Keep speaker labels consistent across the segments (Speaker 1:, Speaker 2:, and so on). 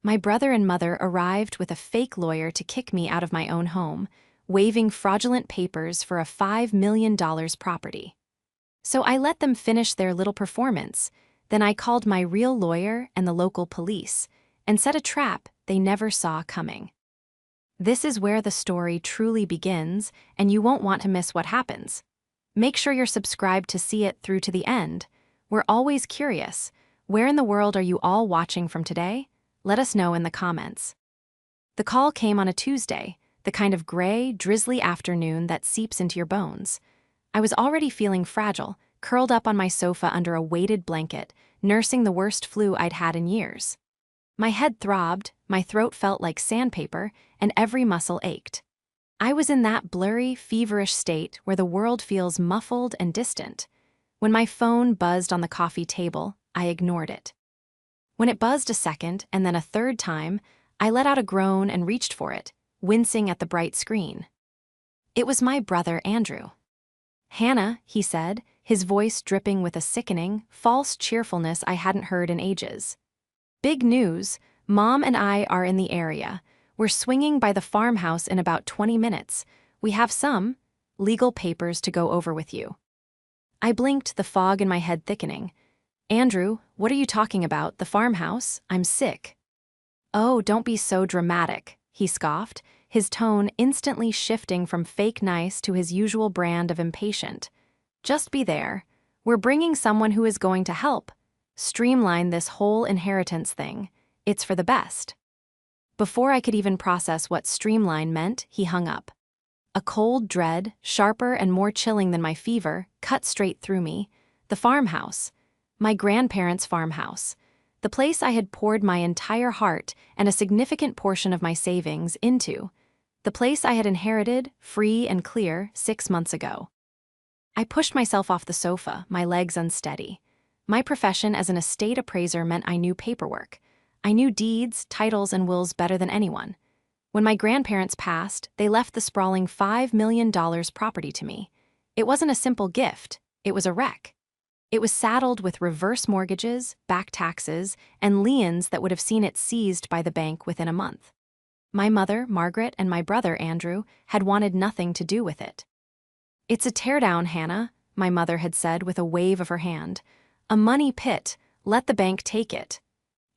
Speaker 1: My brother and mother arrived with a fake lawyer to kick me out of my own home, waving fraudulent papers for a $5 million property. So I let them finish their little performance. Then I called my real lawyer and the local police and set a trap they never saw coming. This is where the story truly begins, and you won't want to miss what happens. Make sure you're subscribed to see it through to the end. We're always curious. Where in the world are you all watching from today? Let us know in the comments. The call came on a Tuesday, the kind of gray, drizzly afternoon that seeps into your bones. I was already feeling fragile, curled up on my sofa under a weighted blanket, nursing the worst flu I'd had in years. My head throbbed, my throat felt like sandpaper, and every muscle ached. I was in that blurry, feverish state where the world feels muffled and distant. When my phone buzzed on the coffee table, I ignored it. When it buzzed a second and then a third time, I let out a groan and reached for it, wincing at the bright screen. It was my brother Andrew. "Hannah," he said, his voice dripping with a sickening, false cheerfulness I hadn't heard in ages. "Big news, Mom and I are in the area. We're swinging by the farmhouse in about 20 minutes. We have some legal papers to go over with you." I blinked, the fog in my head thickening. "Andrew, what are you talking about? The farmhouse? I'm sick." "Oh, don't be so dramatic," he scoffed, his tone instantly shifting from fake nice to his usual brand of impatient. "Just be there. We're bringing someone who is going to help. Streamline this whole inheritance thing. It's for the best." Before I could even process what streamline meant, he hung up. A cold dread, sharper and more chilling than my fever, cut straight through me. The farmhouse. My grandparents' farmhouse. The place I had poured my entire heart and a significant portion of my savings into. The place I had inherited, free and clear, 6 months ago. I pushed myself off the sofa, my legs unsteady. My profession as an estate appraiser meant I knew paperwork. I knew deeds, titles, and wills better than anyone. When my grandparents passed, they left the sprawling $5 million property to me. It wasn't a simple gift, it was a wreck. It was saddled with reverse mortgages, back taxes, and liens that would have seen it seized by the bank within a month. My mother, Margaret, and my brother, Andrew, had wanted nothing to do with it. "It's a teardown, Hannah," my mother had said with a wave of her hand. "A money pit, let the bank take it."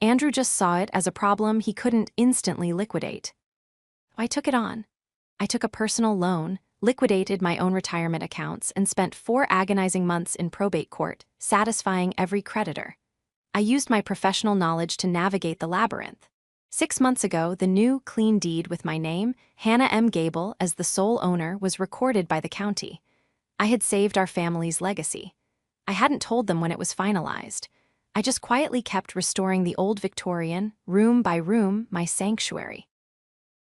Speaker 1: Andrew just saw it as a problem he couldn't instantly liquidate. I took it on. I took a personal loan, liquidated my own retirement accounts, and spent 4 agonizing months in probate court, satisfying every creditor. I used my professional knowledge to navigate the labyrinth. 6 months ago, the new, clean deed with my name, Hannah M. Gable, as the sole owner was recorded by the county. I had saved our family's legacy. I hadn't told them when it was finalized. I just quietly kept restoring the old Victorian, room by room, my sanctuary.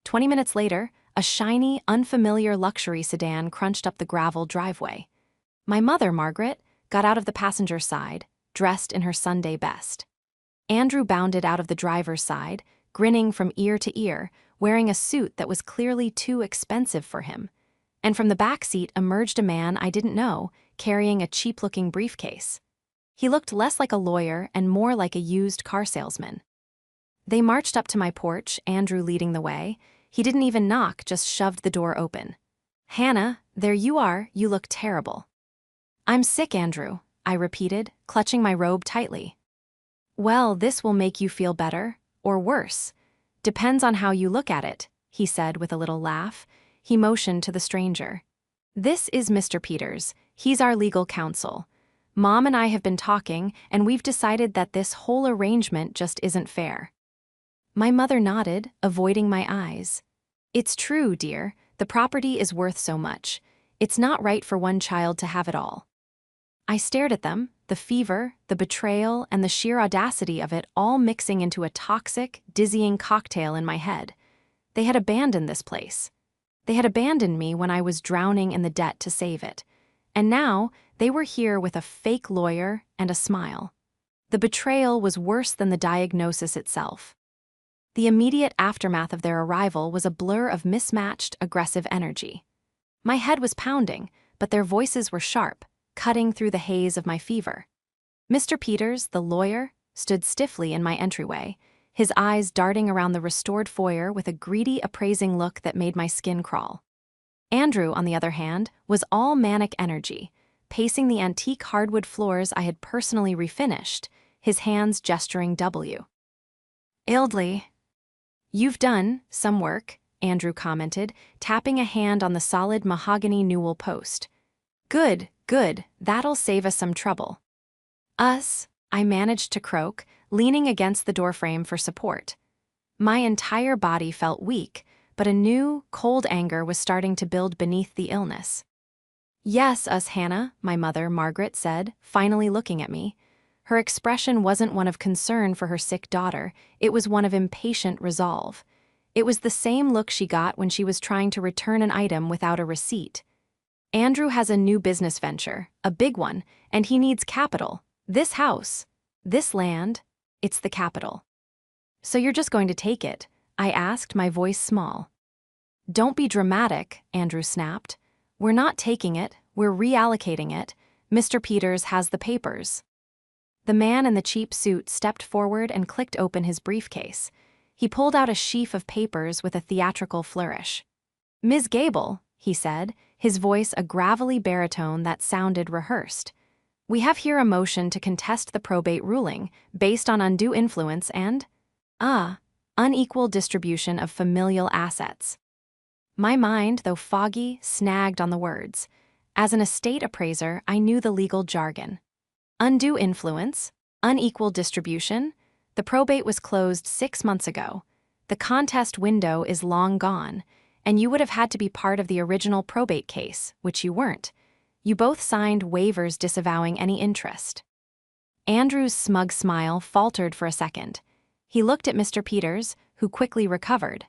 Speaker 1: 20 minutes later, a shiny, unfamiliar luxury sedan crunched up the gravel driveway. My mother, Margaret, got out of the passenger side, dressed in her Sunday best. Andrew bounded out of the driver's side, grinning from ear to ear, wearing a suit that was clearly too expensive for him. And from the back seat emerged a man I didn't know, carrying a cheap-looking briefcase. He looked less like a lawyer and more like a used car salesman. They marched up to my porch, Andrew leading the way. He didn't even knock, just shoved the door open. "Hannah, there you are, you look terrible." "I'm sick, Andrew," I repeated, clutching my robe tightly. "Well, this will make you feel better, or worse. Depends on how you look at it," he said with a little laugh. He motioned to the stranger. "This is Mr. Peters. He's our legal counsel. Mom and I have been talking, and we've decided that this whole arrangement just isn't fair." My mother nodded, avoiding my eyes. "It's true, dear. The property is worth so much. It's not right for one child to have it all." I stared at them, the fever, the betrayal, and the sheer audacity of it all mixing into a toxic, dizzying cocktail in my head. They had abandoned this place. They had abandoned me when I was drowning in the debt to save it. And now, they were here with a fake lawyer and a smile. The betrayal was worse than the diagnosis itself. The immediate aftermath of their arrival was a blur of mismatched, aggressive energy. My head was pounding, but their voices were sharp, cutting through the haze of my fever. Mr. Peters, the lawyer, stood stiffly in my entryway, his eyes darting around the restored foyer with a greedy, appraising look that made my skin crawl. Andrew, on the other hand, was all manic energy, pacing the antique hardwood floors I had personally refinished, his hands gesturing W. "Ildly. You've done some work," Andrew commented, tapping a hand on the solid mahogany newel post. "Good, good, that'll save us some trouble." "Us," I managed to croak, leaning against the doorframe for support. My entire body felt weak, but a new, cold anger was starting to build beneath the illness. "Yes, us, Hannah," my mother, Margaret, said, finally looking at me. Her expression wasn't one of concern for her sick daughter, it was one of impatient resolve. It was the same look she got when she was trying to return an item without a receipt. "Andrew has a new business venture, a big one, and he needs capital. This house, this land, it's the capital." "So you're just going to take it?" I asked, my voice small. "Don't be dramatic," Andrew snapped. "We're not taking it, we're reallocating it. Mr. Peters has the papers." The man in the cheap suit stepped forward and clicked open his briefcase. He pulled out a sheaf of papers with a theatrical flourish. "Ms. Gable," he said, his voice a gravelly baritone that sounded rehearsed. "We have here a motion to contest the probate ruling, based on undue influence and, unequal distribution of familial assets." My mind, though foggy, snagged on the words. As an estate appraiser, I knew the legal jargon. Undue influence, unequal distribution. The probate was closed 6 months ago. The contest window is long gone, and you would have had to be part of the original probate case, which you weren't. You both signed waivers disavowing any interest. Andrew's smug smile faltered for a second. He looked at Mr. Peters, who quickly recovered.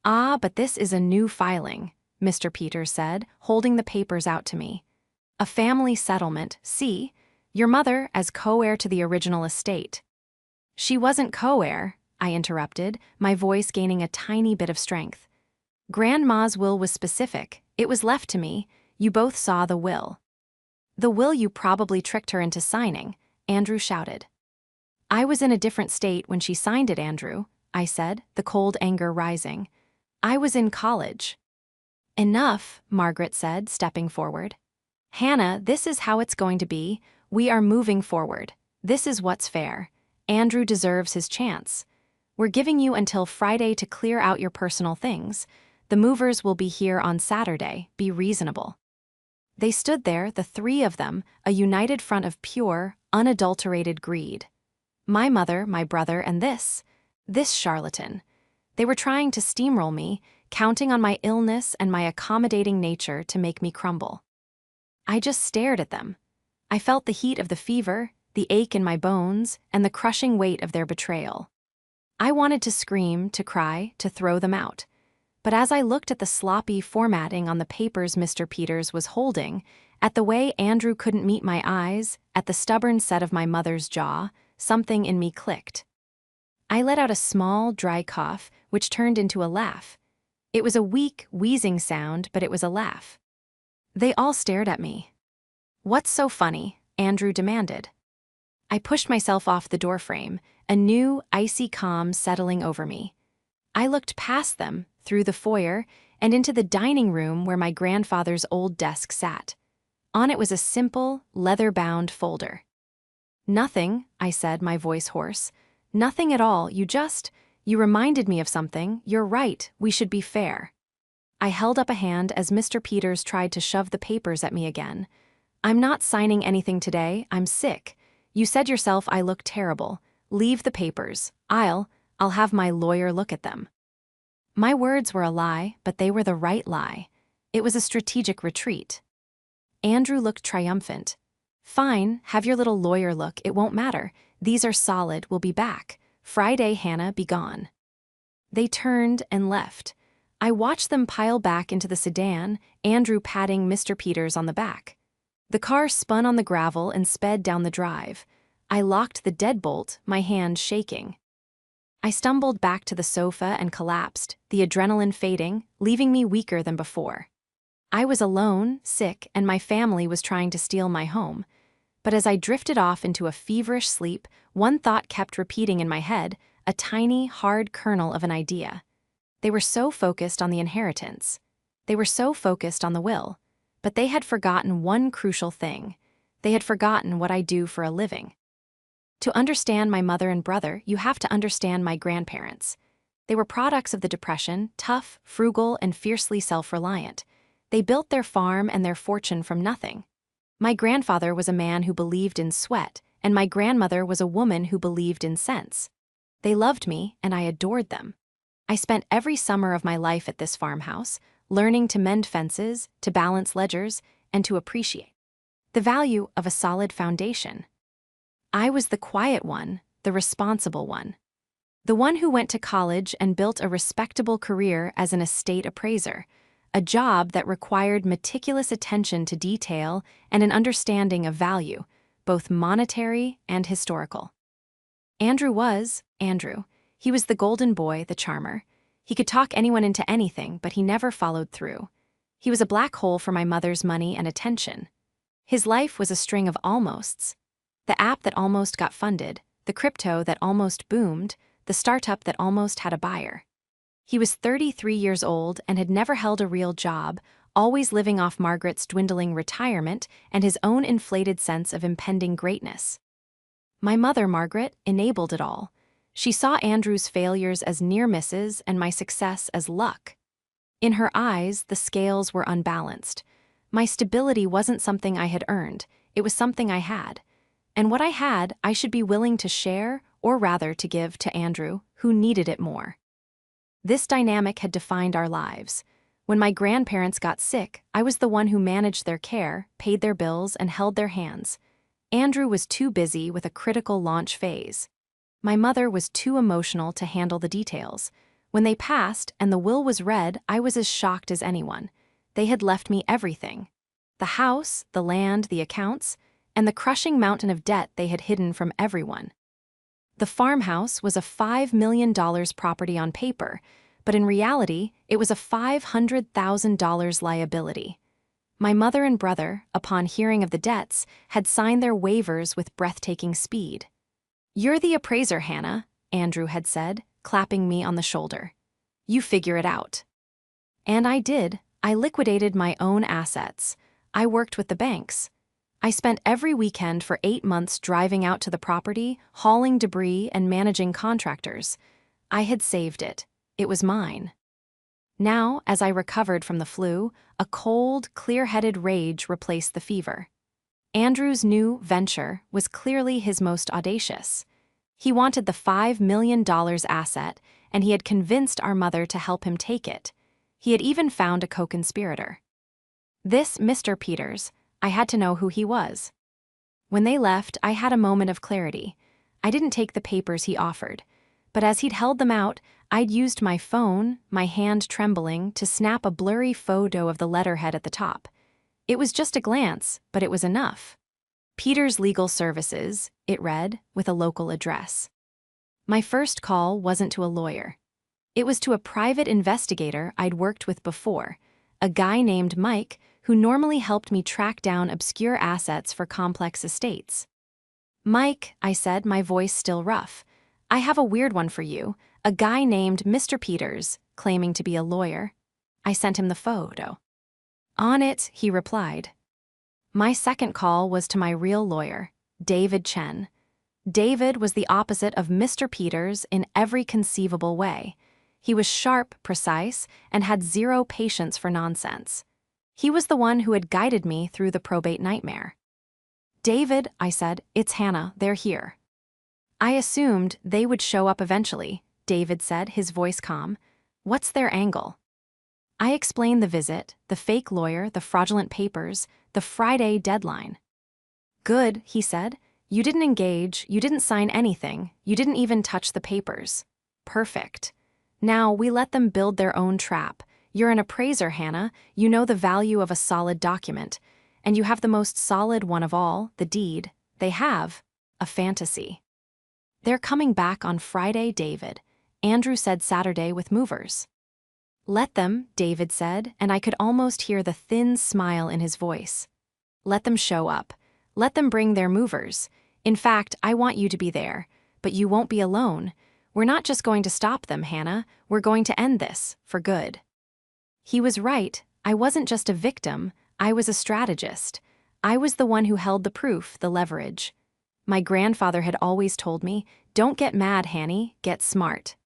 Speaker 1: "Ah, but this is a new filing," Mr. Peters said, holding the papers out to me. "A family settlement, see? Your mother as co-heir to the original estate." "She wasn't co-heir," I interrupted, my voice gaining a tiny bit of strength. "Grandma's will was specific. It was left to me. You both saw the will." "The will you probably tricked her into signing," Andrew shouted. "I was in a different state when she signed it, Andrew," I said, the cold anger rising. "I was in college." "Enough," Margaret said, stepping forward. "Hannah, this is how it's going to be. We are moving forward. This is what's fair. Andrew deserves his chance. We're giving you until Friday to clear out your personal things. The movers will be here on Saturday. Be reasonable." They stood there, the three of them, a united front of pure, unadulterated greed. My mother, my brother, and this charlatan. They were trying to steamroll me, counting on my illness and my accommodating nature to make me crumble. I just stared at them. I felt the heat of the fever, the ache in my bones, and the crushing weight of their betrayal. I wanted to scream, to cry, to throw them out. But as I looked at the sloppy formatting on the papers Mr. Peters was holding, at the way Andrew couldn't meet my eyes, at the stubborn set of my mother's jaw, something in me clicked. I let out a small, dry cough, which turned into a laugh. It was a weak, wheezing sound, but it was a laugh. They all stared at me. "What's so funny?" Andrew demanded. I pushed myself off the doorframe, a new, icy calm settling over me. I looked past them, through the foyer, and into the dining room where my grandfather's old desk sat. On it was a simple, leather-bound folder. "Nothing," I said, my voice hoarse. "Nothing at all, you reminded me of something. You're right, we should be fair." I held up a hand as Mr. Peters tried to shove the papers at me again. "I'm not signing anything today, I'm sick. You said yourself I look terrible. Leave the papers. I'll have my lawyer look at them." My words were a lie, but they were the right lie. It was a strategic retreat. Andrew looked triumphant. "Fine, have your little lawyer look, it won't matter. These are solid, we'll be back. Friday, Hannah, be gone." They turned and left. I watched them pile back into the sedan, Andrew patting Mr. Peters on the back. The car spun on the gravel and sped down the drive. I locked the deadbolt, my hand shaking. I stumbled back to the sofa and collapsed, the adrenaline fading, leaving me weaker than before. I was alone, sick, and my family was trying to steal my home. But as I drifted off into a feverish sleep, one thought kept repeating in my head, a tiny, hard kernel of an idea. They were so focused on the inheritance. They were so focused on the will. But they had forgotten one crucial thing. They had forgotten what I do for a living. To understand my mother and brother, you have to understand my grandparents. They were products of the Depression, tough, frugal, and fiercely self-reliant. They built their farm and their fortune from nothing. My grandfather was a man who believed in sweat, and my grandmother was a woman who believed in sense. They loved me, and I adored them. I spent every summer of my life at this farmhouse, learning to mend fences, to balance ledgers, and to appreciate the value of a solid foundation. I was the quiet one, the responsible one. The one who went to college and built a respectable career as an estate appraiser, a job that required meticulous attention to detail and an understanding of value, both monetary and historical. Andrew was Andrew. He was the golden boy, the charmer. He could talk anyone into anything, but he never followed through. He was a black hole for my mother's money and attention. His life was a string of almosts. The app that almost got funded, the crypto that almost boomed, the startup that almost had a buyer. He was 33 years old and had never held a real job, always living off Margaret's dwindling retirement and his own inflated sense of impending greatness. My mother, Margaret, enabled it all. She saw Andrew's failures as near misses and my success as luck. In her eyes, the scales were unbalanced. My stability wasn't something I had earned, it was something I had. And what I had, I should be willing to share, or rather to give to Andrew, who needed it more. This dynamic had defined our lives. When my grandparents got sick, I was the one who managed their care, paid their bills, and held their hands. Andrew was too busy with a critical launch phase. My mother was too emotional to handle the details. When they passed and the will was read, I was as shocked as anyone. They had left me everything. The house, the land, the accounts, and the crushing mountain of debt they had hidden from everyone. The farmhouse was a $5 million property on paper, but in reality, it was a $500,000 liability. My mother and brother, upon hearing of the debts, had signed their waivers with breathtaking speed. "You're the appraiser, Hannah," Andrew had said, clapping me on the shoulder. "You figure it out." And I did. I liquidated my own assets. I worked with the banks. I spent every weekend for 8 months driving out to the property, hauling debris, and managing contractors. I had saved it. It was mine. Now, as I recovered from the flu, a cold, clear-headed rage replaced the fever. Andrew's new venture was clearly his most audacious. He wanted the $5 million asset, and he had convinced our mother to help him take it. He had even found a co-conspirator. This Mr. Peters, I had to know who he was. When they left, I had a moment of clarity. I didn't take the papers he offered, but as he'd held them out, I'd used my phone, my hand trembling, to snap a blurry photo of the letterhead at the top. It was just a glance, but it was enough. Peters Legal Services, it read, with a local address. My first call wasn't to a lawyer. It was to a private investigator I'd worked with before, a guy named Mike who normally helped me track down obscure assets for complex estates. "Mike," I said, my voice still rough, "I have a weird one for you, a guy named Mr. Peters, claiming to be a lawyer." I sent him the photo. "On it," he replied. My second call was to my real lawyer, David Chen. David was the opposite of Mr. Peters in every conceivable way. He was sharp, precise, and had zero patience for nonsense. He was the one who had guided me through the probate nightmare. "David," I said, "it's Hannah, they're here." "I assumed they would show up eventually," David said, his voice calm. "What's their angle?" I explained the visit, the fake lawyer, the fraudulent papers, the Friday deadline. "Good," he said. "You didn't engage, you didn't sign anything, you didn't even touch the papers. Perfect. Now we let them build their own trap. You're an appraiser, Hannah, you know the value of a solid document, and you have the most solid one of all, the deed. They have a fantasy. They're coming back on Friday, David. Andrew said Saturday with movers." "Let them," David said, and I could almost hear the thin smile in his voice. "Let them show up. Let them bring their movers. In fact, I want you to be there, but you won't be alone. "We're not just going to stop them, Hannah. We're going to end this, for good." He was right. I wasn't just a victim, I was a strategist. I was the one who held the proof, the leverage. My grandfather had always told me, "Don't get mad, Hanny, get smart."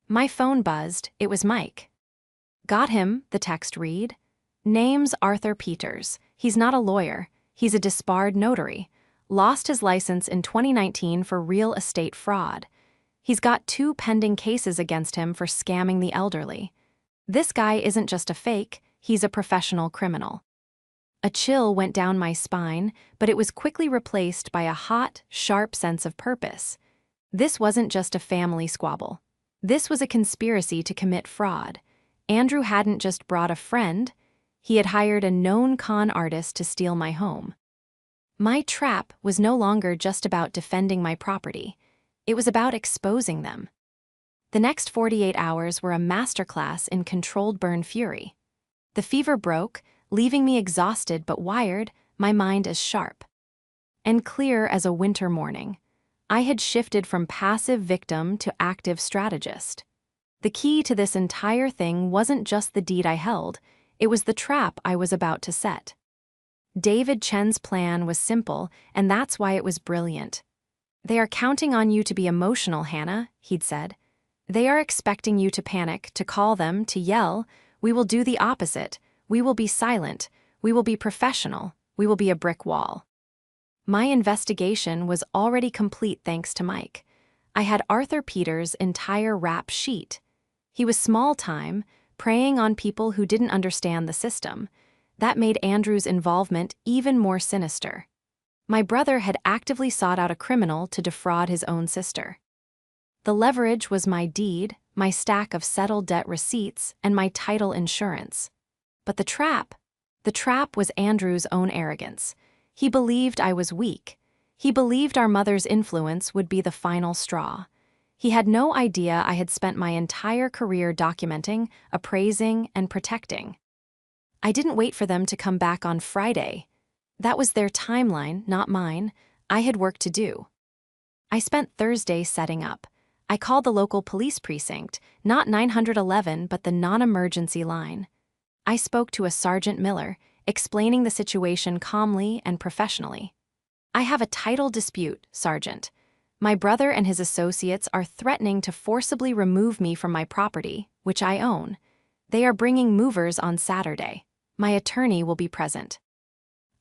Speaker 1: My phone buzzed. It was Mike. "Got him," the text read. "Name's Arthur Peters. He's not a lawyer. He's a disbarred notary. Lost his license in 2019 for real estate fraud. He's got 2 pending cases against him for scamming the elderly. This guy isn't just a fake, he's a professional criminal." A chill went down my spine, but it was quickly replaced by a hot, sharp sense of purpose. This wasn't just a family squabble. This was a conspiracy to commit fraud. Andrew hadn't just brought a friend, he had hired a known con artist to steal my home. My trap was no longer just about defending my property. It was about exposing them. The next 48 hours were a masterclass in controlled burn fury. The fever broke, leaving me exhausted but wired, my mind as sharp and clear as a winter morning. I had shifted from passive victim to active strategist. The key to this entire thing wasn't just the deed I held, it was the trap I was about to set. David Chen's plan was simple, and that's why it was brilliant. "They are counting on you to be emotional, Hannah," he'd said. "They are expecting you to panic, to call them, to yell. We will do the opposite. We will be silent. We will be professional. We will be a brick wall." My investigation was already complete thanks to Mike. I had Arthur Peters' entire rap sheet. He was small-time, preying on people who didn't understand the system. That made Andrew's involvement even more sinister. My brother had actively sought out a criminal to defraud his own sister. The leverage was my deed, my stack of settled debt receipts, and my title insurance. But the trap was Andrew's own arrogance. He believed I was weak. He believed our mother's influence would be the final straw. He had no idea I had spent my entire career documenting, appraising, and protecting. I didn't wait for them to come back on Friday. That was their timeline, not mine. I had work to do. I spent Thursday setting up. I called the local police precinct, not 911 but the non-emergency line. I spoke to a Sergeant Miller, explaining the situation calmly and professionally. "I have a title dispute, Sergeant. My brother and his associates are threatening to forcibly remove me from my property, which I own. They are bringing movers on Saturday. My attorney will be present."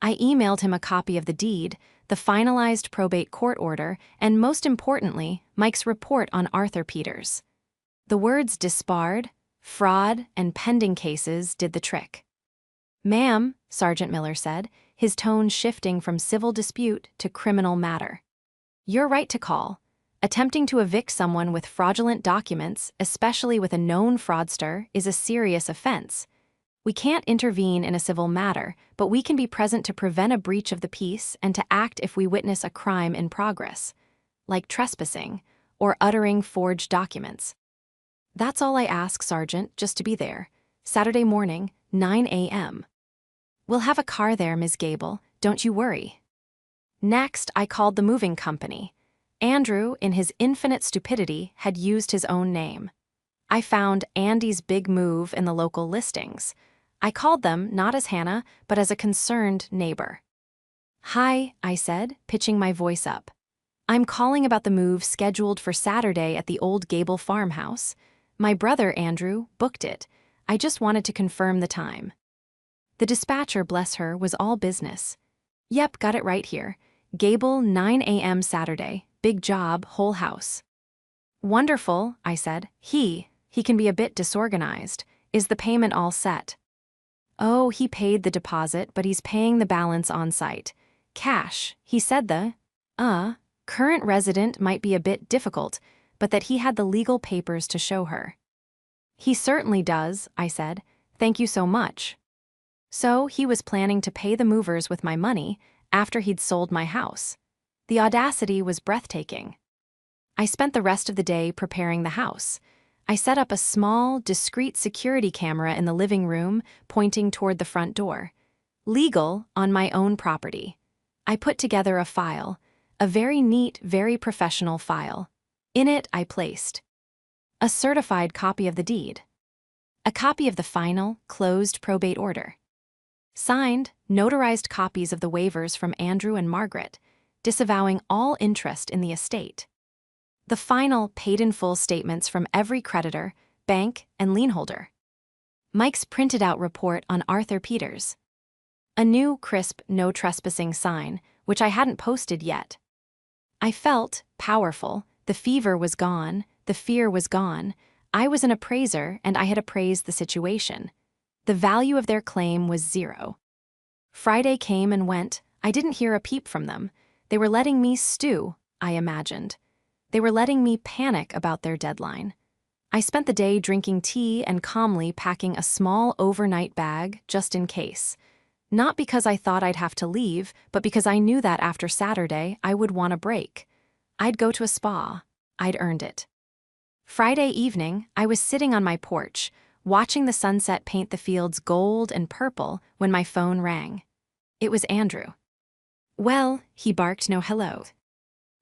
Speaker 1: I emailed him a copy of the deed, the finalized probate court order, and most importantly, Mike's report on Arthur Peters. The words disbarred, fraud, and pending cases did the trick. "Ma'am," Sergeant Miller said, his tone shifting from civil dispute to criminal matter. "You're right to call. Attempting to evict someone with fraudulent documents, especially with a known fraudster, is a serious offense. We can't intervene in a civil matter, but we can be present to prevent a breach of the peace and to act if we witness a crime in progress, like trespassing or uttering forged documents." "That's all I ask, Sergeant, just to be there. Saturday morning, 9 a.m. "We'll have a car there, Ms. Gable, don't you worry." Next, I called the moving company. Andrew, in his infinite stupidity, had used his own name. I found Andy's Big Move in the local listings. I called them not as Hannah, but as a concerned neighbor. "Hi," I said, pitching my voice up. "I'm calling about the move scheduled for Saturday at the old Gable farmhouse. My brother, Andrew, booked it. I just wanted to confirm the time." The dispatcher, bless her, was all business. "Yep, got it right here. Gable, 9 a.m. Saturday. Big job, whole house." "Wonderful," I said. He can be a bit disorganized. Is the payment all set?" "Oh, he paid the deposit, but he's paying the balance on site. Cash. He said the current resident might be a bit difficult, but that he had the legal papers to show her." "He certainly does," I said. "Thank you so much." So he was planning to pay the movers with my money after he'd sold my house. The audacity was breathtaking. I spent the rest of the day preparing the house. I set up a small, discreet security camera in the living room, pointing toward the front door. Legal on my own property. I put together a file, a very neat, very professional file. In it, I placed a certified copy of the deed, a copy of the final, closed probate order, signed, notarized copies of the waivers from Andrew and Margaret, disavowing all interest in the estate, the final paid-in-full statements from every creditor, bank, and lien holder, Mike's printed-out report on Arthur Peters, a new, crisp, no trespassing sign, which I hadn't posted yet. I felt powerful. The fever was gone, the fear was gone. I was an appraiser, and I had appraised the situation. The value of their claim was 0. Friday came and went. I didn't hear a peep from them. They were letting me stew, I imagined. They were letting me panic about their deadline. I spent the day drinking tea and calmly packing a small overnight bag just in case. Not because I thought I'd have to leave, but because I knew that after Saturday I would want a break. I'd go to a spa. I'd earned it. Friday evening, I was sitting on my porch, watching the sunset paint the fields gold and purple when my phone rang. It was Andrew. Well, he barked no hello.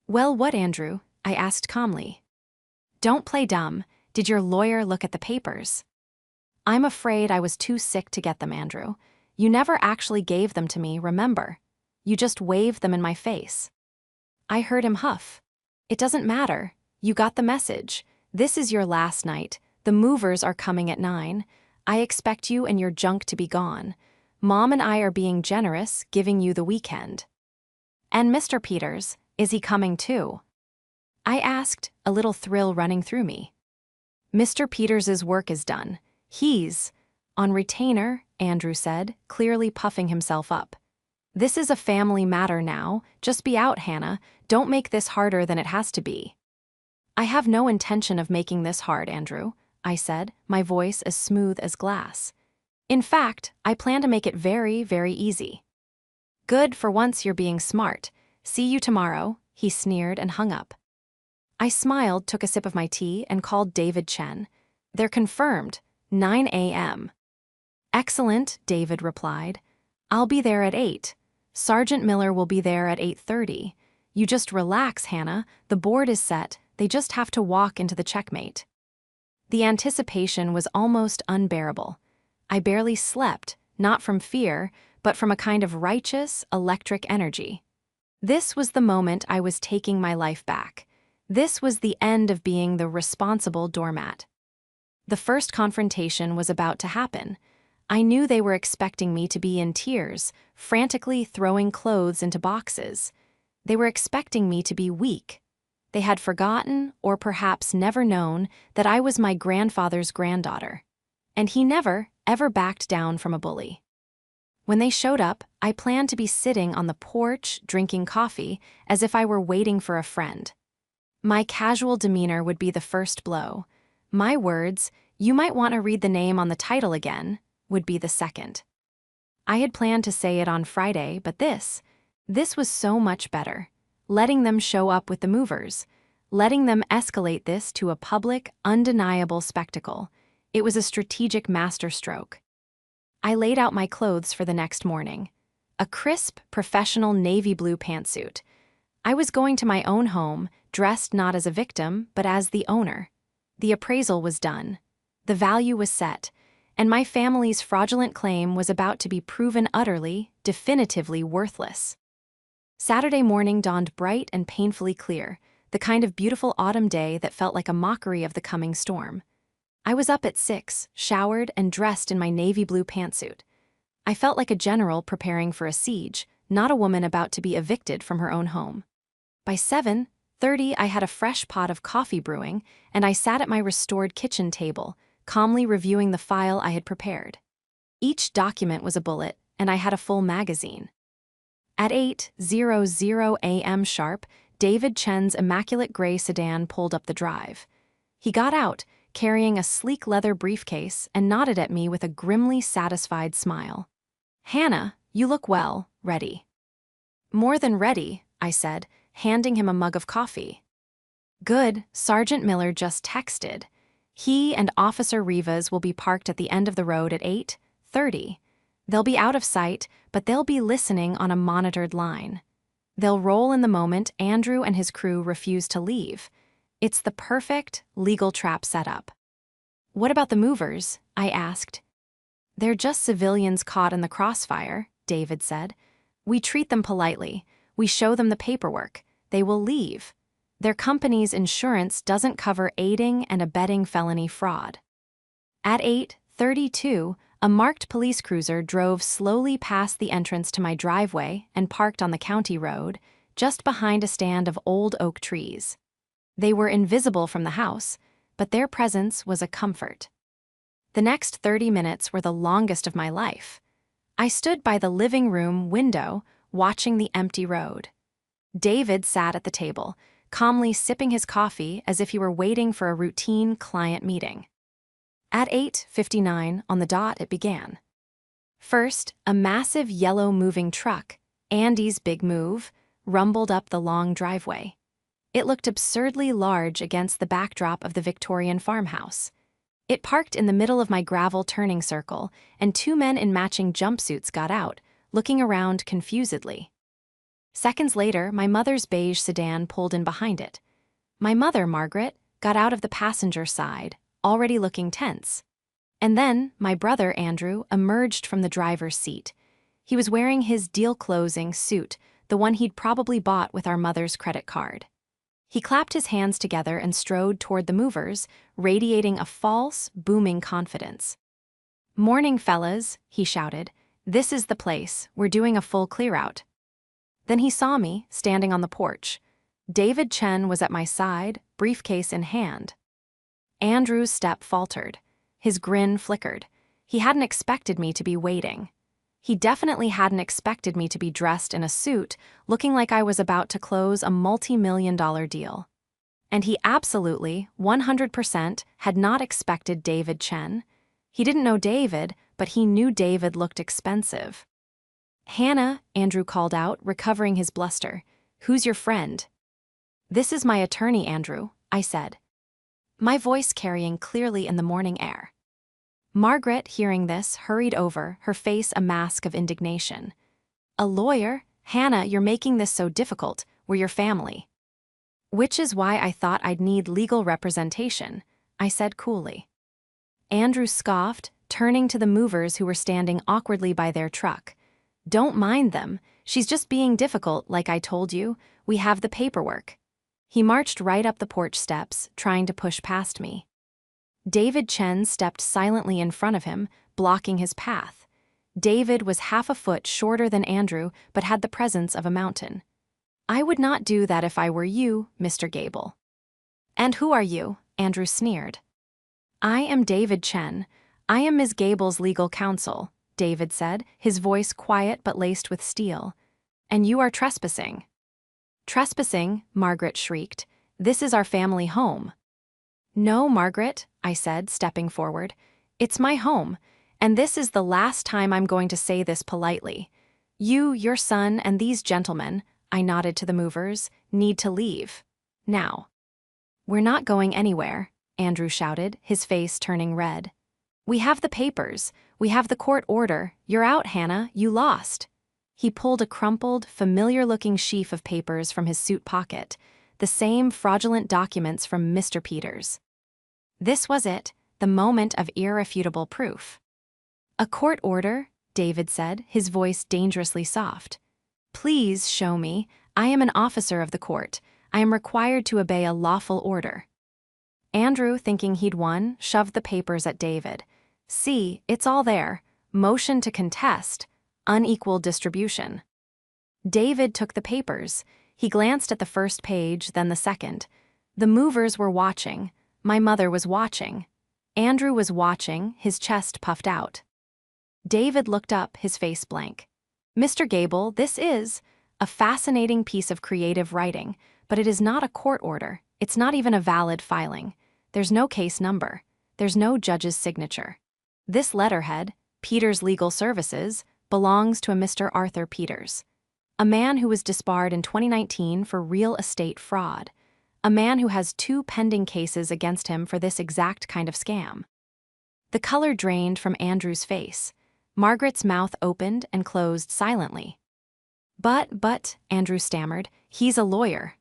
Speaker 1: Well, what, Andrew? I asked calmly. Don't play dumb. Did your lawyer look at the papers? I'm afraid I was too sick to get them, Andrew. You never actually gave them to me, remember? You just waved them in my face. I heard him huff. It doesn't matter. You got the message. This is your last night. The movers are coming at 9. I expect you and your junk to be gone. Mom and I are being generous, giving you the weekend. And Mr. Peters, is he coming too? I asked, a little thrill running through me. Mr. Peters's work is done. He's on retainer, Andrew said, clearly puffing himself up. This is a family matter now. Just be out, Hannah. Don't make this harder than it has to be. I have no intention of making this hard, Andrew, I said, my voice as smooth as glass. In fact, I plan to make it very, very easy. Good, for once you're being smart. See you tomorrow, he sneered and hung up. I smiled, took a sip of my tea, and called David Chen. They're confirmed, 9 a.m. Excellent, David replied. I'll be there at 8. Sergeant Miller will be there at 8:30. You just relax, Hannah. The board is set. They just have to walk into the checkmate. The anticipation was almost unbearable. I barely slept, not from fear, but from a kind of righteous, electric energy. This was the moment I was taking my life back. This was the end of being the responsible doormat. The first confrontation was about to happen. I knew they were expecting me to be in tears, frantically throwing clothes into boxes. They were expecting me to be weak. They had forgotten, or perhaps never known, that I was my grandfather's granddaughter. And he never, ever backed down from a bully. When they showed up, I planned to be sitting on the porch, drinking coffee, as if I were waiting for a friend. My casual demeanor would be the first blow. My words, "You might want to read the name on the title again," would be the second. I had planned to say it on Friday, but this was so much better. Letting them show up with the movers. Letting them escalate this to a public, undeniable spectacle. It was a strategic masterstroke. I laid out my clothes for the next morning. A crisp, professional navy blue pantsuit. I was going to my own home, dressed not as a victim, but as the owner. The appraisal was done. The value was set. And my family's fraudulent claim was about to be proven utterly, definitively worthless. Saturday morning dawned bright and painfully clear, the kind of beautiful autumn day that felt like a mockery of the coming storm. I was up at 6, showered and dressed in my navy blue pantsuit. I felt like a general preparing for a siege, not a woman about to be evicted from her own home. By 7:30, I had a fresh pot of coffee brewing, and I sat at my restored kitchen table, calmly reviewing the file I had prepared. Each document was a bullet, and I had a full magazine. At 8:00 a.m. sharp, David Chen's immaculate gray sedan pulled up the drive. He got out, carrying a sleek leather briefcase, and nodded at me with a grimly satisfied smile. "Hannah, you look well, ready." "More than ready," I said, handing him a mug of coffee. "Good, Sergeant Miller just texted. He and Officer Rivas will be parked at the end of the road at 8:30. They'll be out of sight, but they'll be listening on a monitored line. They'll roll in the moment Andrew and his crew refuse to leave. It's the perfect legal trap setup. What about the movers? I asked. They're just civilians caught in the crossfire, David said. We treat them politely. We show them the paperwork. They will leave. Their company's insurance doesn't cover aiding and abetting felony fraud. At 8:32, a marked police cruiser drove slowly past the entrance to my driveway and parked on the county road, just behind a stand of old oak trees. They were invisible from the house, but their presence was a comfort. The next 30 minutes were the longest of my life. I stood by the living room window, watching the empty road. David sat at the table, calmly sipping his coffee as if he were waiting for a routine client meeting. At 8:59 on the dot, it began. First, a massive yellow moving truck, Andy's big move, rumbled up the long driveway. It looked absurdly large against the backdrop of the Victorian farmhouse. It parked in the middle of my gravel turning circle, and two men in matching jumpsuits got out, looking around confusedly. Seconds later, my mother's beige sedan pulled in behind it. My mother, Margaret, got out of the passenger side, already looking tense. And then, my brother, Andrew, emerged from the driver's seat. He was wearing his deal-closing suit, the one he'd probably bought with our mother's credit card. He clapped his hands together and strode toward the movers, radiating a false, booming confidence. "Morning, fellas," he shouted. "This is the place. We're doing a full clear-out." Then he saw me, standing on the porch. David Chen was at my side, briefcase in hand. Andrew's step faltered. His grin flickered. He hadn't expected me to be waiting. He definitely hadn't expected me to be dressed in a suit, looking like I was about to close a multi-million-dollar deal. And he absolutely, 100%, had not expected David Chen. He didn't know David, but he knew David looked expensive. "Hannah," Andrew called out, recovering his bluster. "Who's your friend?" "This is my attorney, Andrew," I said, my voice carrying clearly in the morning air. Margaret, hearing this, hurried over, her face a mask of indignation. "A lawyer? Hannah, you're making this so difficult. We're your family." "Which is why I thought I'd need legal representation," I said coolly. Andrew scoffed, turning to the movers who were standing awkwardly by their truck. "Don't mind them. She's just being difficult, like I told you. We have the paperwork." He marched right up the porch steps, trying to push past me. David Chen stepped silently in front of him, blocking his path. David was half a foot shorter than Andrew, but had the presence of a mountain. "I would not do that if I were you, Mr. Gable." "And who are you?" Andrew sneered. "I am David Chen. I am Ms. Gable's legal counsel," David said, his voice quiet but laced with steel. "And you are trespassing." "Trespassing?" Margaret shrieked. "This is our family home." "No, Margaret," I said, stepping forward. "It's my home, and this is the last time I'm going to say this politely. You, your son, and these gentlemen," I nodded to the movers, "need to leave. Now." "We're not going anywhere," Andrew shouted, his face turning red. "We have the papers. We have the court order. You're out, Hannah. You lost." He pulled a crumpled, familiar-looking sheaf of papers from his suit pocket, the same fraudulent documents from Mr. Peters. This was it, the moment of irrefutable proof. "A court order?" David said, his voice dangerously soft. "Please show me. I am an officer of the court. I am required to obey a lawful order." Andrew, thinking he'd won, shoved the papers at David. "See, it's all there. Motion to contest. Unequal distribution." David took the papers. He glanced at the first page, then the second. The movers were watching. My mother was watching. Andrew was watching, his chest puffed out. David looked up, his face blank. "Mr. Gable, this is a fascinating piece of creative writing, but it is not a court order. It's not even a valid filing. There's no case number. There's no judge's signature. This letterhead, Peters Legal Services, belongs to a Mr. Arthur Peters, a man who was disbarred in 2019 for real estate fraud, a man who has 2 pending cases against him for this exact kind of scam." The color drained from Andrew's face. Margaret's mouth opened and closed silently. But, Andrew stammered, "he's a lawyer."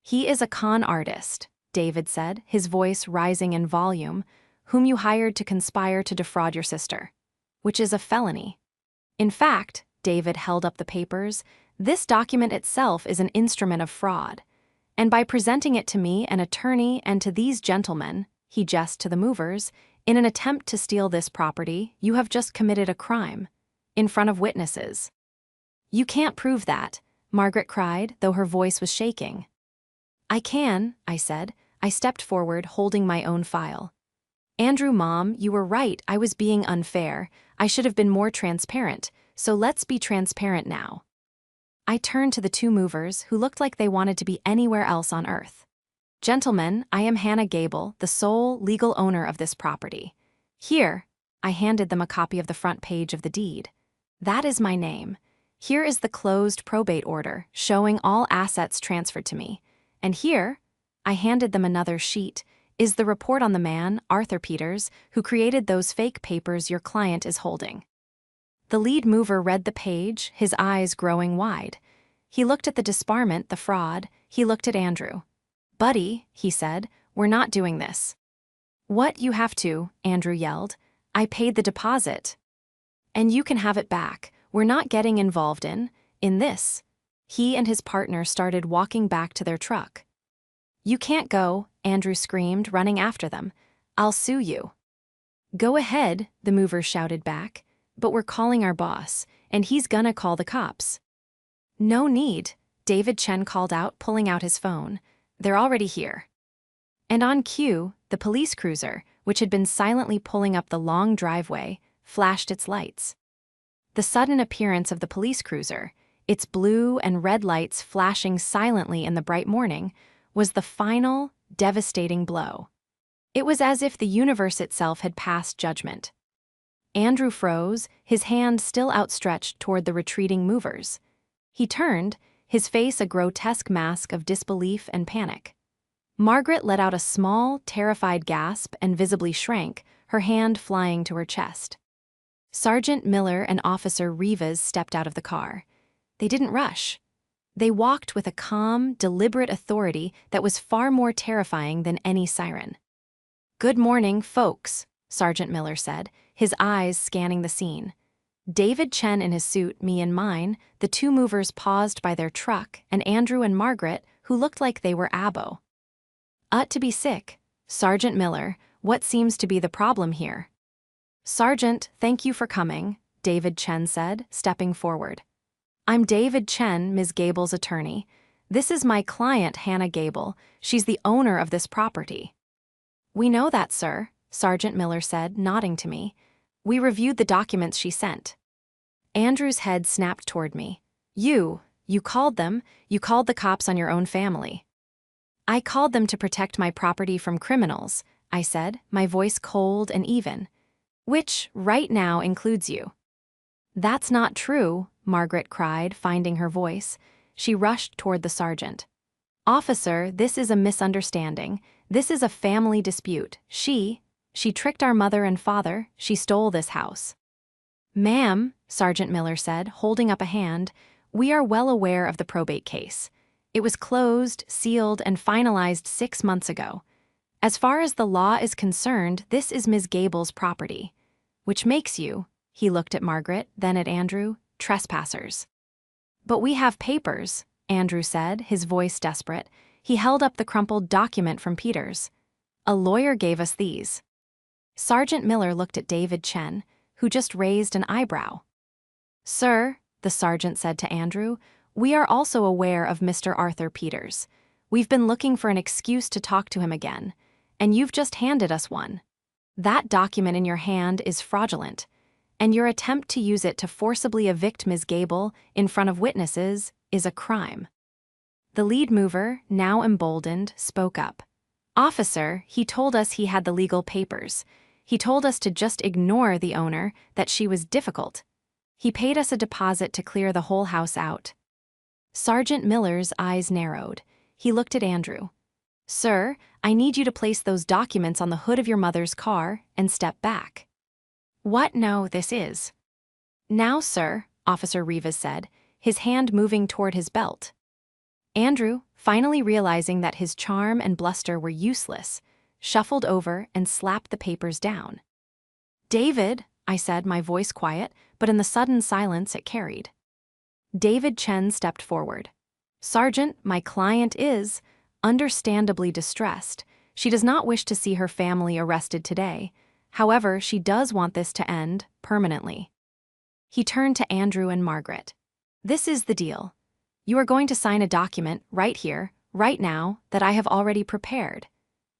Speaker 1: "He is a con artist," David said, his voice rising in volume, "whom you hired to conspire to defraud your sister, which is a felony. In fact," David held up the papers, "this document itself is an instrument of fraud. And by presenting it to me, an attorney, and to these gentlemen," he gestured to the movers, "in an attempt to steal this property, you have just committed a crime. In front of witnesses." "You can't prove that," Margaret cried, though her voice was shaking. "I can," I said. I stepped forward, holding my own file. "Andrew, Mom, you were right, I was being unfair. I should have been more transparent, so let's be transparent now." I turned to the two movers, who looked like they wanted to be anywhere else on earth. "Gentlemen, I am Hannah Gable, the sole legal owner of this property. Here," I handed them a copy of the front page of the deed. "That is my name. Here is the closed probate order, showing all assets transferred to me. And here," I handed them another sheet, "is the report on the man, Arthur Peters, who created those fake papers your client is holding." The lead mover read the page, his eyes growing wide. He looked at the disbarment, the fraud. He looked at Andrew. "Buddy," he said, "we're not doing this." "What, you have to?" Andrew yelled. "I paid the deposit. And you can have it back. We're not getting involved in this." He and his partner started walking back to their truck. "You can't go," Andrew screamed, running after them. "I'll sue you." "Go ahead," the movers shouted back. "But we're calling our boss, and he's gonna call the cops." "No need," David Chen called out, pulling out his phone. "They're already here." And on cue, the police cruiser, which had been silently pulling up the long driveway, flashed its lights. The sudden appearance of the police cruiser, its blue and red lights flashing silently in the bright morning, was the final, devastating blow. It was as if the universe itself had passed judgment. Andrew froze, his hand still outstretched toward the retreating movers. He turned, his face a grotesque mask of disbelief and panic. Margaret let out a small, terrified gasp and visibly shrank, her hand flying to her chest. Sergeant Miller and Officer Rivas stepped out of the car. They didn't rush. They walked with a calm, deliberate authority that was far more terrifying than any siren. "Good morning, folks," Sergeant Miller said, his eyes scanning the scene. David Chen in his suit, me in mine, the two movers paused by their truck, and Andrew and Margaret, who looked like they were abo. To be sick. Sergeant Miller, what seems to be the problem here?" "Sergeant, thank you for coming," David Chen said, stepping forward. "I'm David Chen, Ms. Gable's attorney. This is my client, Hannah Gable. She's the owner of this property." "We know that, sir," Sergeant Miller said, nodding to me. "We reviewed the documents she sent." Andrew's head snapped toward me. You called them. You called the cops on your own family." "I called them to protect my property from criminals," I said, my voice cold and even. "Which, right now, includes you." "That's not true," Margaret cried, finding her voice. She rushed toward the sergeant. "Officer, this is a misunderstanding. This is a family dispute. She tricked our mother and father. She stole this house." "Ma'am," Sergeant Miller said, holding up a hand, "we are well aware of the probate case. It was closed, sealed, and finalized 6 months ago. As far as the law is concerned, this is Ms. Gable's property. Which makes you," he looked at Margaret, then at Andrew, "trespassers." "But we have papers," Andrew said, his voice desperate. He held up the crumpled document from Peters. "A lawyer gave us these." Sergeant Miller looked at David Chen, who just raised an eyebrow. "Sir," the sergeant said to Andrew, "we are also aware of Mr. Arthur Peters. We've been looking for an excuse to talk to him again, and you've just handed us one. That document in your hand is fraudulent, and your attempt to use it to forcibly evict Ms. Gable in front of witnesses is a crime." The lead mover, now emboldened, spoke up. "Officer, he told us he had the legal papers. He told us to just ignore the owner, that she was difficult. He paid us a deposit to clear the whole house out." Sergeant Miller's eyes narrowed. He looked at Andrew. "Sir, I need you to place those documents on the hood of your mother's car and step back." "What? No, this is." "Now, sir," Officer Rivas said, his hand moving toward his belt. "Andrew, finally realizing that his charm and bluster were useless, shuffled over and slapped the papers down. "David," I said, my voice quiet, but in the sudden silence it carried. David Chen stepped forward. "Sergeant, my client is understandably distressed. She does not wish to see her family arrested today. However, she does want this to end permanently." He turned to Andrew and Margaret. "This is the deal. You are going to sign a document right here, right now, that I have already prepared.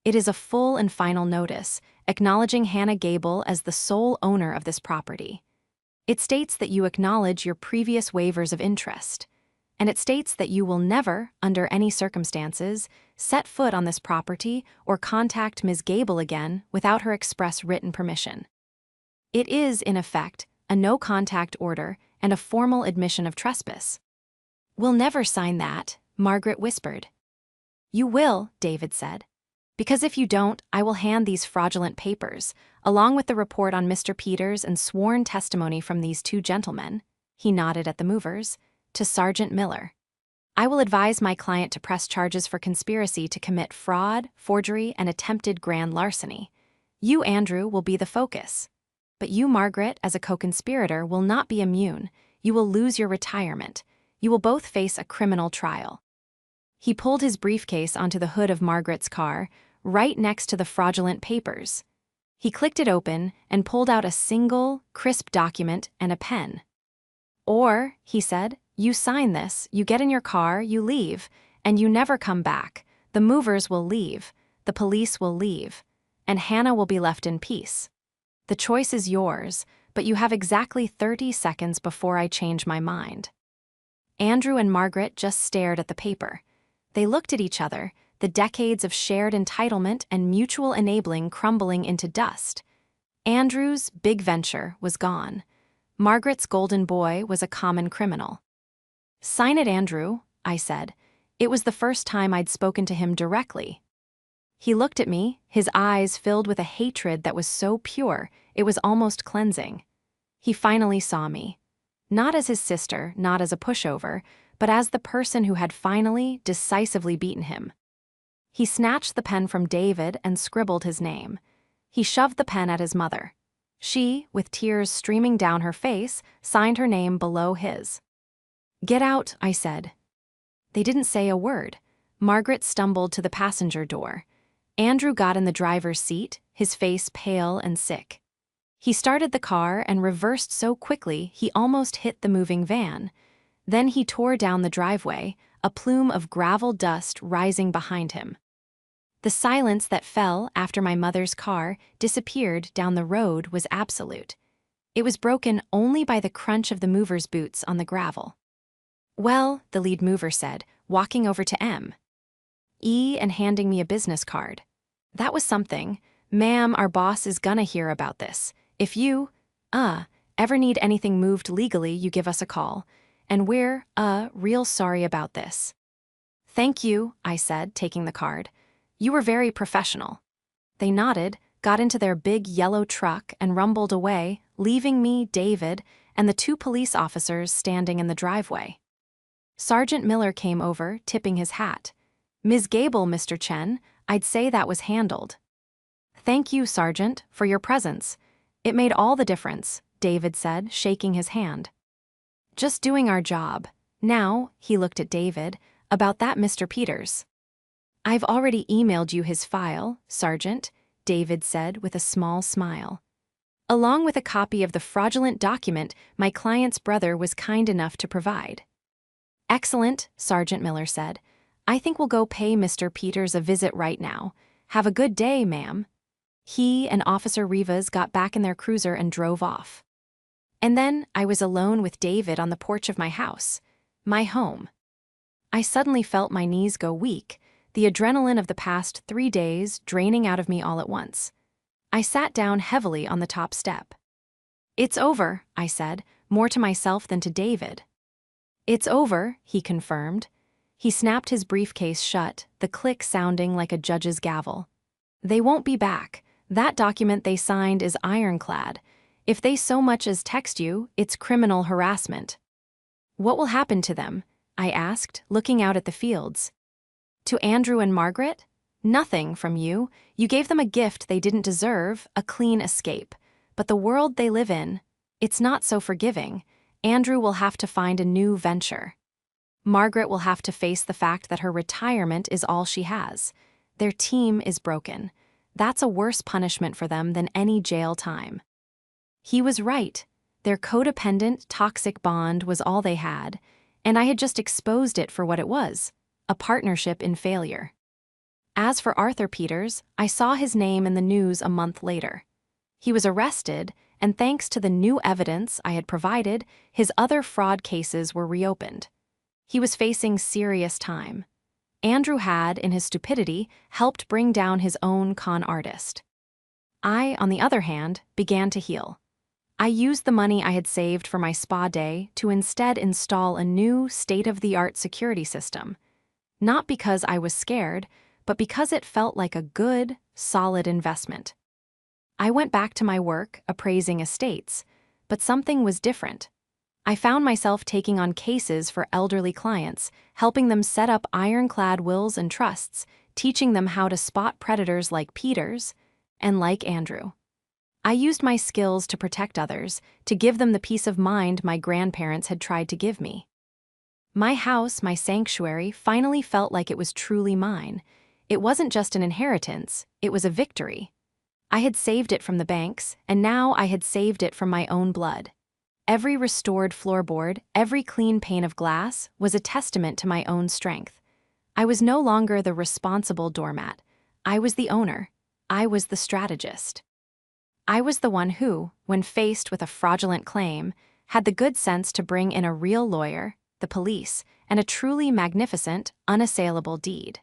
Speaker 1: It is a full and final notice, acknowledging Hannah Gable as the sole owner of this property. It states that you acknowledge your previous waivers of interest, and it states that you will never, under any circumstances, set foot on this property or contact Ms. Gable again without her express written permission. It is, in effect, a no-contact order and a formal admission of trespass." "We'll never sign that," Margaret whispered. "You will," David said. "Because if you don't, I will hand these fraudulent papers, along with the report on Mr. Peters and sworn testimony from these two gentlemen," he nodded at the movers, "to Sergeant Miller. I will advise my client to press charges for conspiracy to commit fraud, forgery, and attempted grand larceny. You, Andrew, will be the focus. But you, Margaret, as a co-conspirator, will not be immune. You will lose your retirement. You will both face a criminal trial." He pulled his briefcase onto the hood of Margaret's car, right next to the fraudulent papers. He clicked it open and pulled out a single, crisp document and a pen. "Or," he said, "you sign this, you get in your car, you leave, and you never come back. The movers will leave, the police will leave, and Hannah will be left in peace. The choice is yours, but you have exactly 30 seconds before I change my mind." Andrew and Margaret just stared at the paper. They looked at each other, the decades of shared entitlement and mutual enabling crumbling into dust. Andrew's big venture was gone. Margaret's golden boy was a common criminal. "Sign it, Andrew," I said. It was the first time I'd spoken to him directly. He looked at me, his eyes filled with a hatred that was so pure, it was almost cleansing. He finally saw me. Not as his sister, not as a pushover, but as the person who had finally, decisively beaten him. He snatched the pen from David and scribbled his name. He shoved the pen at his mother. She, with tears streaming down her face, signed her name below his. "Get out," I said. They didn't say a word. Margaret stumbled to the passenger door. Andrew got in the driver's seat, his face pale and sick. He started the car and reversed so quickly he almost hit the moving van. Then he tore down the driveway, a plume of gravel dust rising behind him. The silence that fell after my mother's car disappeared down the road was absolute. It was broken only by the crunch of the mover's boots on the gravel. "Well," the lead mover said, walking over to M.E. and handing me a business card. "That was something. Ma'am, our boss is gonna hear about this. If you, ever need anything moved legally, you give us a call. And we're, real sorry about this." "Thank you," I said, taking the card. "You were very professional." They nodded, got into their big yellow truck and rumbled away, leaving me, David, and the two police officers standing in the driveway. Sergeant Miller came over, tipping his hat. "Ms. Gable, Mr. Chen, I'd say that was handled." "Thank you, Sergeant, for your presence. It made all the difference," David said, shaking his hand. "Just doing our job. Now," he looked at David, "about that Mr. Peters." "I've already emailed you his file, Sergeant," David said with a small smile. "Along with a copy of the fraudulent document my client's brother was kind enough to provide." "Excellent," Sergeant Miller said. "I think we'll go pay Mr. Peters a visit right now. Have a good day, ma'am." He and Officer Rivas got back in their cruiser and drove off. And then I was alone with David on the porch of my house, my home. I suddenly felt my knees go weak, the adrenaline of the past 3 days draining out of me all at once. I sat down heavily on the top step. "It's over," I said, more to myself than to David. "It's over," he confirmed. He snapped his briefcase shut, the click sounding like a judge's gavel. "They won't be back. That document they signed is ironclad. If they so much as text you, it's criminal harassment." "What will happen to them?" I asked, looking out at the fields. To Andrew and Margaret? Nothing from you. You gave them a gift they didn't deserve, a clean escape. But the world they live in, it's not so forgiving. Andrew will have to find a new venture. Margaret will have to face the fact that her retirement is all she has. Their team is broken. That's a worse punishment for them than any jail time. He was right. Their codependent, toxic bond was all they had, and I had just exposed it for what it was, a partnership in failure. As for Arthur Peters, I saw his name in the news a month later. He was arrested, and thanks to the new evidence I had provided, his other fraud cases were reopened. He was facing serious time. Andrew had, in his stupidity, helped bring down his own con artist. I, on the other hand, began to heal. I used the money I had saved for my spa day to instead install a new, state-of-the-art security system. Not because I was scared, but because it felt like a good, solid investment. I went back to my work, appraising estates, but something was different. I found myself taking on cases for elderly clients, helping them set up ironclad wills and trusts, teaching them how to spot predators like Peters and like Andrew. I used my skills to protect others, to give them the peace of mind my grandparents had tried to give me. My house, my sanctuary, finally felt like it was truly mine. It wasn't just an inheritance, it was a victory. I had saved it from the banks, and now I had saved it from my own blood. Every restored floorboard, every clean pane of glass was a testament to my own strength. I was no longer the responsible doormat. I was the owner. I was the strategist. I was the one who, when faced with a fraudulent claim, had the good sense to bring in a real lawyer, the police, and a truly magnificent, unassailable deed.